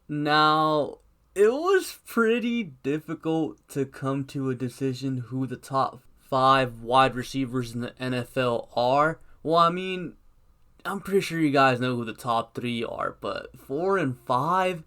Now, it was pretty difficult to come to a decision who the top five wide receivers in the NFL are. Well, I mean, I'm pretty sure you guys know who the top three are, but four and five,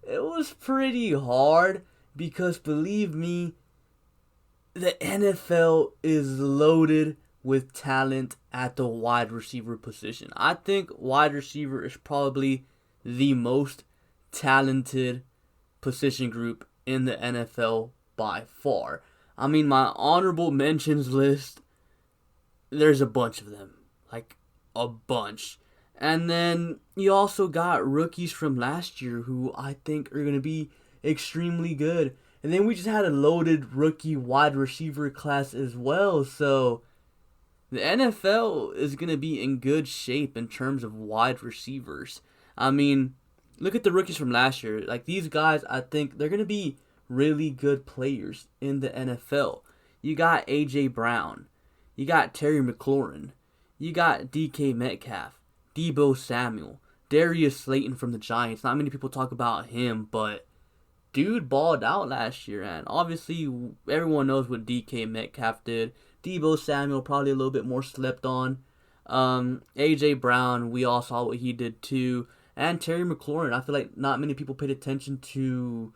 it was pretty hard because believe me, the NFL is loaded with talent at the wide receiver position. I think wide receiver is probably the most talented position group in the NFL by far. I mean, my honorable mentions list, there's a bunch of them. Like, a bunch. And then you also got rookies from last year who I think are going to be extremely good. And then we just had a loaded rookie wide receiver class as well. So the NFL is going to be in good shape in terms of wide receivers. I mean, look at the rookies from last year. Like these guys, I think they're going to be really good players in the NFL. You got A.J. Brown. You got Terry McLaurin. You got D.K. Metcalf. Debo Samuel. Darius Slayton from the Giants. Not many people talk about him, but dude balled out last year. And obviously, everyone knows what D.K. Metcalf did. Debo Samuel probably a little bit more slept on. A.J. Brown, we all saw what he did too. And Terry McLaurin, I feel like not many people paid attention to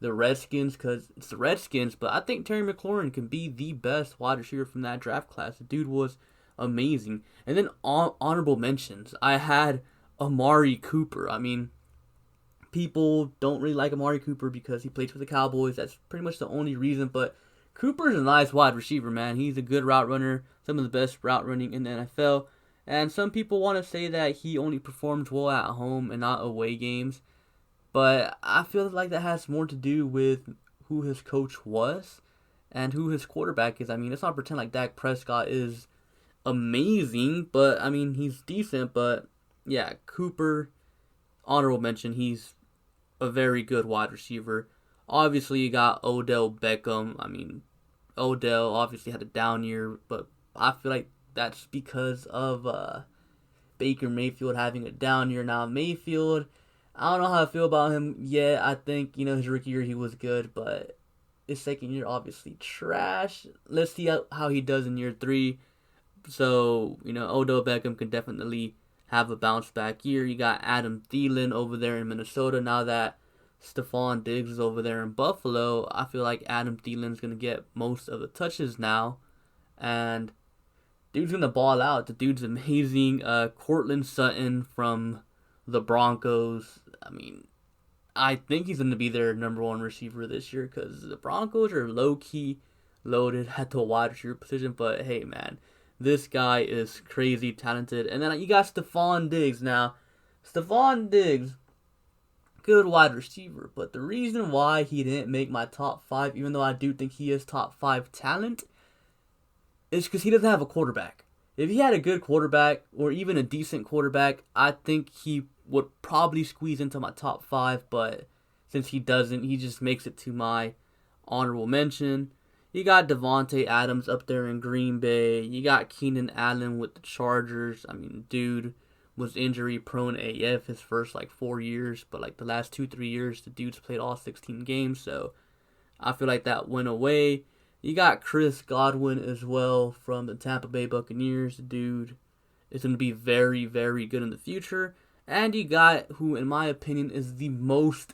the Redskins because it's the Redskins, but I think Terry McLaurin can be the best wide receiver from that draft class. The dude was amazing. And then honorable mentions, I had Amari Cooper. I mean, people don't really like Amari Cooper because he plays for the Cowboys. That's pretty much the only reason, but Cooper's a nice wide receiver, man. He's a good route runner, some of the best route running in the NFL. And some people want to say that he only performs well at home and not away games. But I feel like that has more to do with who his coach was and who his quarterback is. I mean, let's not pretend like Dak Prescott is amazing, but I mean, he's decent. But yeah, Cooper, honorable mention, he's a very good wide receiver. Obviously, you got Odell Beckham. I mean, Odell obviously had a down year, but I feel like that's because of Baker Mayfield having a down year. Now, Mayfield, I don't know how I feel about him yet. I think, his rookie year he was good, but his second year obviously trash. Let's see how he does in year three. So, Odell Beckham can definitely have a bounce back year. You got Adam Thielen over there in Minnesota. Now that Stephon Diggs is over there in Buffalo, I feel like Adam Thielen's going to get most of the touches now. And dude's going to ball out. The dude's amazing. Cortland Sutton from the Broncos. I mean, I think he's going to be their number one receiver this year because the Broncos are low-key loaded at the wide receiver position. But hey, man, this guy is crazy talented. And then you got Stephon Diggs. Now, Stephon Diggs, good wide receiver. But the reason why he didn't make my top five, even though I do think he is top five talent, is because he doesn't have a quarterback. If he had a good quarterback or even a decent quarterback, I think he would probably squeeze into my top five. But since he doesn't, he just makes it to my honorable mention. You got Devontae Adams up there in Green Bay. You got Keenan Allen with the Chargers. I mean, dude was injury prone AF his first 4 years, but the last 2-3 years the dude's played all 16 games, so I feel like that went away. You got Chris Godwin as well from the Tampa Bay Buccaneers. The dude is going to be very, very good in the future. And you got who, in my opinion, is the most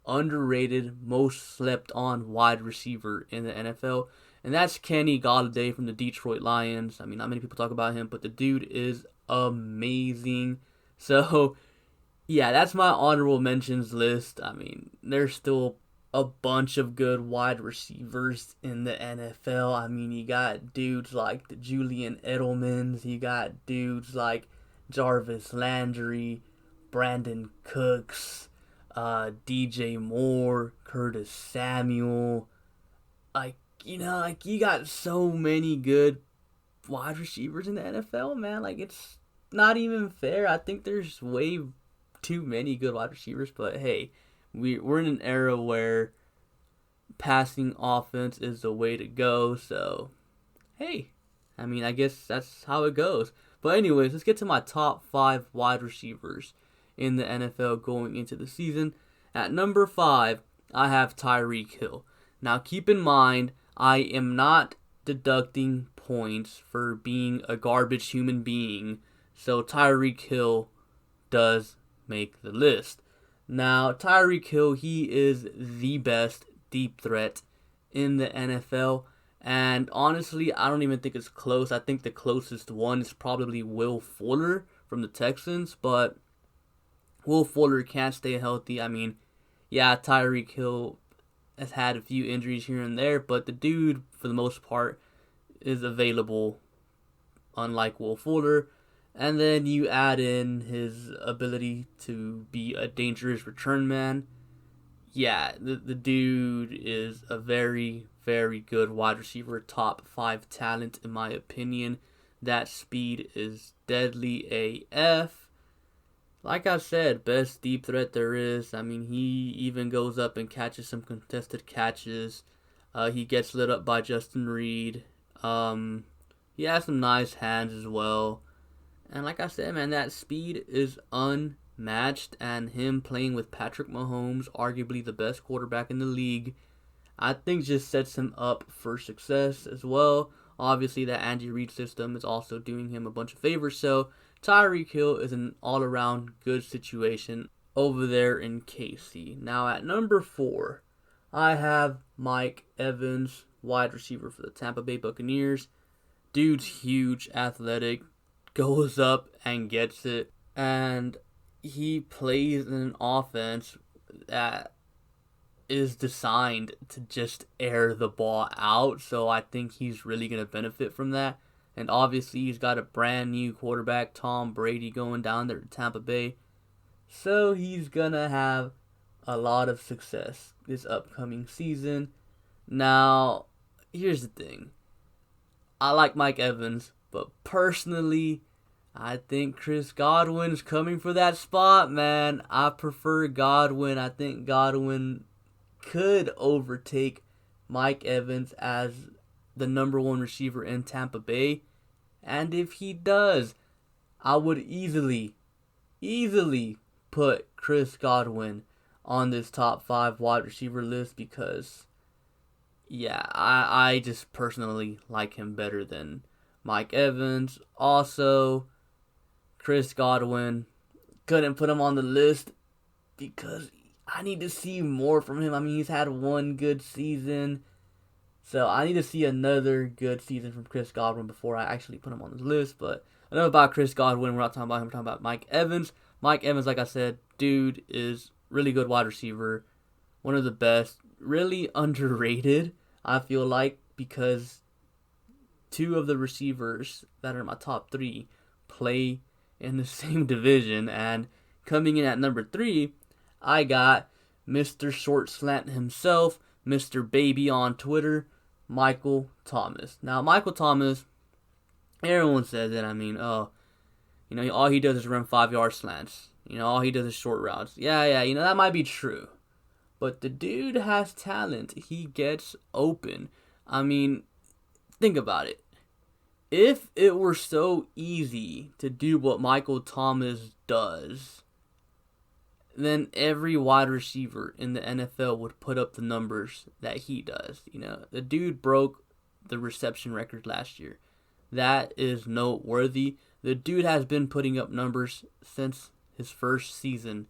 underrated, most slept on wide receiver in the NFL, and that's Kenny Golladay from the Detroit Lions. I mean, not many people talk about him, but the dude is amazing. So yeah, that's my honorable mentions list. I mean, there's still a bunch of good wide receivers in the NFL. I mean, you got dudes like the Julian Edelmans, you got dudes like Jarvis Landry, Brandon Cooks, DJ Moore, Curtis Samuel. You got so many good wide receivers in the NFL, man. It's not even fair. I think there's way too many good wide receivers, but hey, we're in an era where passing offense is the way to go, so hey, I mean, I guess that's how it goes. But anyways, let's get to my top 5 wide receivers in the NFL going into the season. At number 5, I have Tyreek Hill. Now keep in mind, I am not deducting points for being a garbage human being, so Tyreek Hill does make the list. Now, Tyreek Hill, he is the best deep threat in the NFL, and honestly, I don't even think it's close. I think the closest one is probably Will Fuller from the Texans, but Will Fuller can't stay healthy. I mean, yeah, Tyreek Hill has had a few injuries here and there, but the dude, for the most part, is available, unlike Will Fuller. And then you add in his ability to be a dangerous return man. Yeah, the dude is a very, very good wide receiver, top 5 talent in my opinion. That speed is deadly AF. Like I said, best deep threat there is. I mean, he even goes up and catches some contested catches. He gets lit up by Justin Reed. He has some nice hands as well. And like I said, man, that speed is unmatched. And him playing with Patrick Mahomes, arguably the best quarterback in the league, I think just sets him up for success as well. Obviously, that Andy Reid system is also doing him a bunch of favors. So Tyreek Hill is an all-around good situation over there in KC. Now at number 4, I have Mike Evans, wide receiver for the Tampa Bay Buccaneers. Dude's huge, athletic, goes up and gets it, and he plays in an offense that is designed to just air the ball out, so I think he's really going to benefit from that. And obviously he's got a brand new quarterback, Tom Brady, going down there to Tampa Bay, so he's going to have a lot of success this upcoming season. Now, here's the thing. I like Mike Evans, but personally, I think Chris Godwin's coming for that spot, man. I prefer Godwin. I think Godwin could overtake Mike Evans as the number 1 receiver in Tampa Bay. And if he does, I would easily put Chris Godwin on this top 5 wide receiver list because, yeah, I just personally like him better than Mike Evans. Also, Chris Godwin, couldn't put him on the list because I need to see more from him. I mean, he's had one good season, so I need to see another good season from Chris Godwin before I actually put him on the list. But enough about Chris Godwin. We're not talking about him. We're talking about Mike Evans. Mike Evans, like I said, dude is really good wide receiver. One of the best. Really underrated, I feel like, because 2 of the receivers that are my top 3 play in the same division. And coming in at number 3, I got Mr. Short Slant himself, Mr. Baby on Twitter, Michael Thomas. Now, Michael Thomas, everyone says it. I mean, all he does is run 5-yard slants. All he does is short routes. Yeah, that might be true. But the dude has talent. He gets open. I mean, think about it. If it were so easy to do what Michael Thomas does, then every wide receiver in the NFL would put up the numbers that he does. The dude broke the reception record last year. That is noteworthy. The dude has been putting up numbers since his first season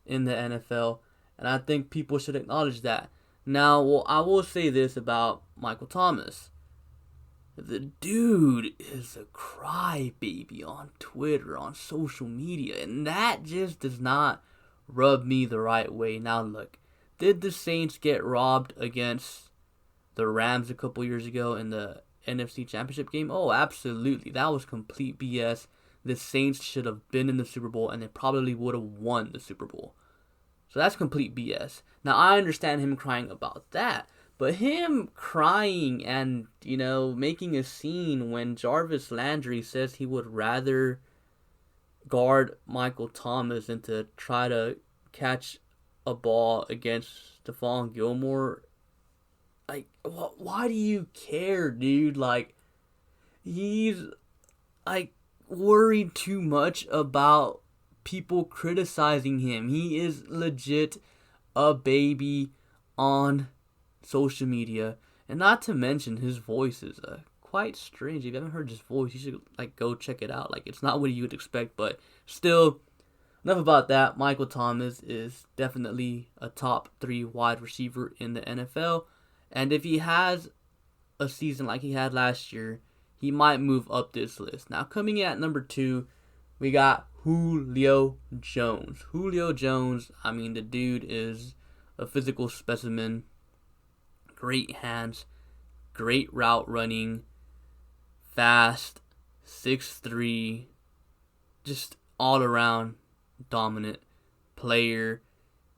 in the NFL, and I think people should acknowledge that. Now, I will say this about Michael Thomas. The dude is a crybaby on Twitter, on social media, and that just does not rub me the right way. Now, look, did the Saints get robbed against the Rams a couple years ago in the NFC Championship game? Oh, absolutely. That was complete BS. The Saints should have been in the Super Bowl, and they probably would have won the Super Bowl. So that's complete BS. Now, I understand him crying about that, but him crying and, making a scene when Jarvis Landry says he would rather guard Michael Thomas than to try to catch a ball against Stephon Gilmore. Like, why do you care, dude? Like, he's, worried too much about people criticizing him. He is legit a baby on social media. And not to mention, his voice is quite strange. If you haven't heard his voice, you should go check it out. It's not what you would expect, but still, enough about that. Michael Thomas is definitely a top 3 wide receiver in the NFL. And if he has a season like he had last year, he might move up this list. Now, coming in at number 2, we got Julio Jones. Julio Jones, the dude is a physical specimen. Great hands, great route running, fast, 6'3", just all around dominant player.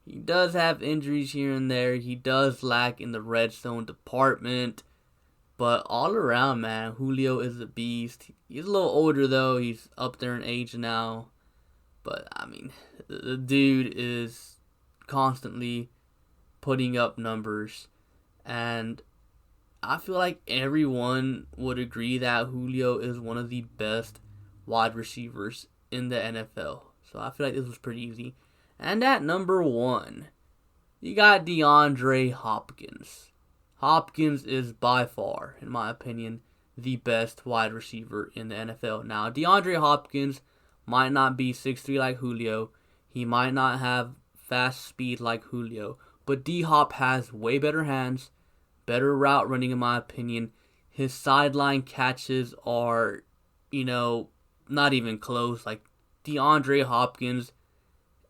He does have injuries here and there. He does lack in the red zone department. But all around, man, Julio is a beast. He's a little older, though. He's up there in age now. But, the dude is constantly putting up numbers. And I feel like everyone would agree that Julio is one of the best wide receivers in the NFL. So I feel like this was pretty easy. And at number 1, you got DeAndre Hopkins. Hopkins is by far, in my opinion, the best wide receiver in the NFL. Now, DeAndre Hopkins might not be 6'3" like Julio. He might not have fast speed like Julio. But D-Hop has way better hands, better route running, in my opinion. His sideline catches are, not even close. DeAndre Hopkins,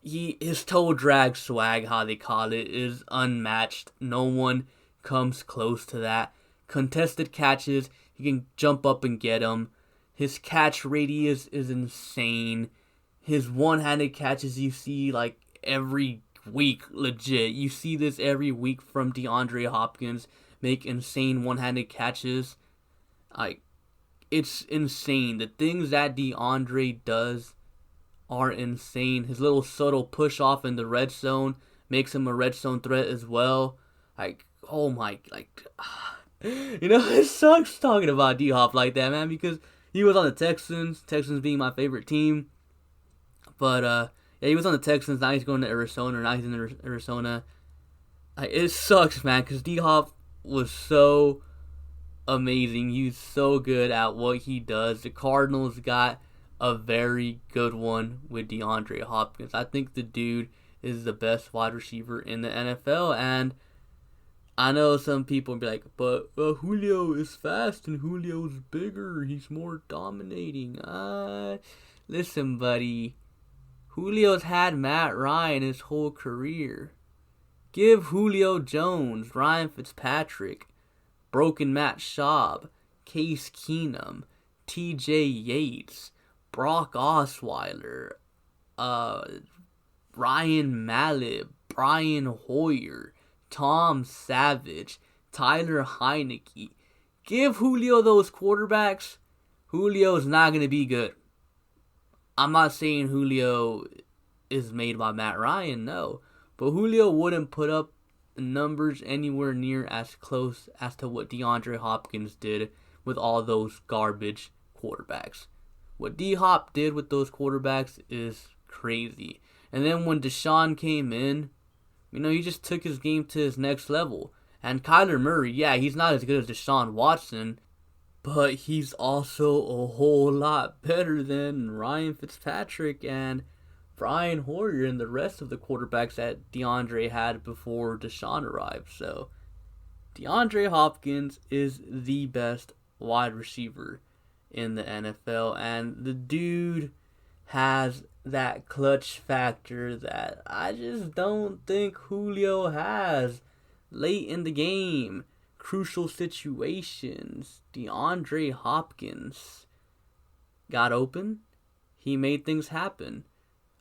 his toe drag swag, how they call it, is unmatched. No one comes close to that. Contested catches, he can jump up and get them. His catch radius is insane. His one-handed catches you see every week, legit. You see this every week from DeAndre Hopkins make insane one-handed catches. It's insane. The things that DeAndre does are insane. His little subtle push off in the red zone makes him a red zone threat as well. Oh my, it sucks talking about D-Hop like that, man, because he was on the Texans being my favorite team. But, yeah, he was on the Texans, now he's going to Arizona, now he's in Arizona. It sucks, man, because D-Hop was so amazing. He's so good at what he does. The Cardinals got a very good one with DeAndre Hopkins. I think the dude is the best wide receiver in the NFL, and I know some people will be like, but Julio is fast and Julio's bigger. He's more dominating. Listen, buddy. Julio's had Matt Ryan his whole career. Give Julio Jones, Ryan Fitzpatrick, Broken Matt Schaub, Case Keenum, TJ Yates, Brock Osweiler, Ryan Mallett, Brian Hoyer, Tom Savage, Tyler Heineke. Give Julio those quarterbacks. Julio's not going to be good. I'm not saying Julio is made by Matt Ryan, no. But Julio wouldn't put up numbers anywhere near as close as to what DeAndre Hopkins did with all those garbage quarterbacks. What D-Hop did with those quarterbacks is crazy. And then when Deshaun came in, he just took his game to his next level. And Kyler Murray, yeah, he's not as good as Deshaun Watson, but he's also a whole lot better than Ryan Fitzpatrick and Brian Hoyer and the rest of the quarterbacks that DeAndre had before Deshaun arrived. So, DeAndre Hopkins is the best wide receiver in the NFL, and the dude has that clutch factor that I just don't think Julio has. Late in the game, crucial situations, DeAndre Hopkins got open. He made things happen.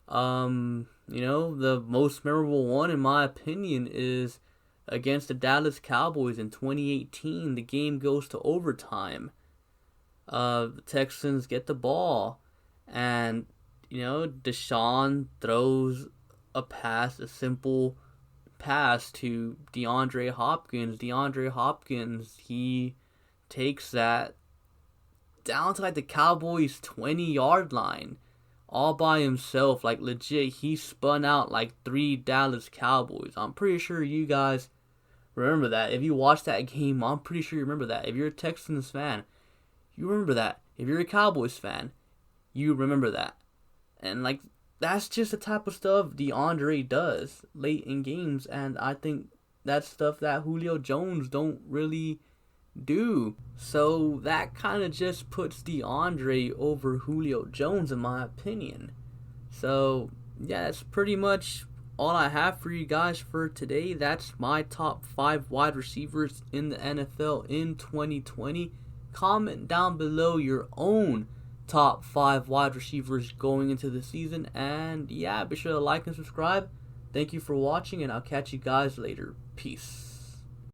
The most memorable one, in my opinion, is against the Dallas Cowboys in 2018. The game goes to overtime. The Texans get the ball, and Deshaun throws a simple pass to DeAndre Hopkins. DeAndre Hopkins, he takes that down to the Cowboys' 20-yard line all by himself. Like, legit, he spun out like 3 Dallas Cowboys. I'm pretty sure you guys remember that. If you watched that game, I'm pretty sure you remember that. If you're a Texans fan, you remember that. If you're a Cowboys fan, you remember that. And, like, that's just the type of stuff DeAndre does late in games. And I think that's stuff that Julio Jones don't really do. So that kind of just puts DeAndre over Julio Jones, in my opinion. So, yeah, that's pretty much all I have for you guys for today. That's my top 5 wide receivers in the NFL in 2020. Comment down below your own top 5 wide receivers going into the season. And yeah, be sure to like and subscribe. Thank you for watching, and I'll catch you guys later. Peace.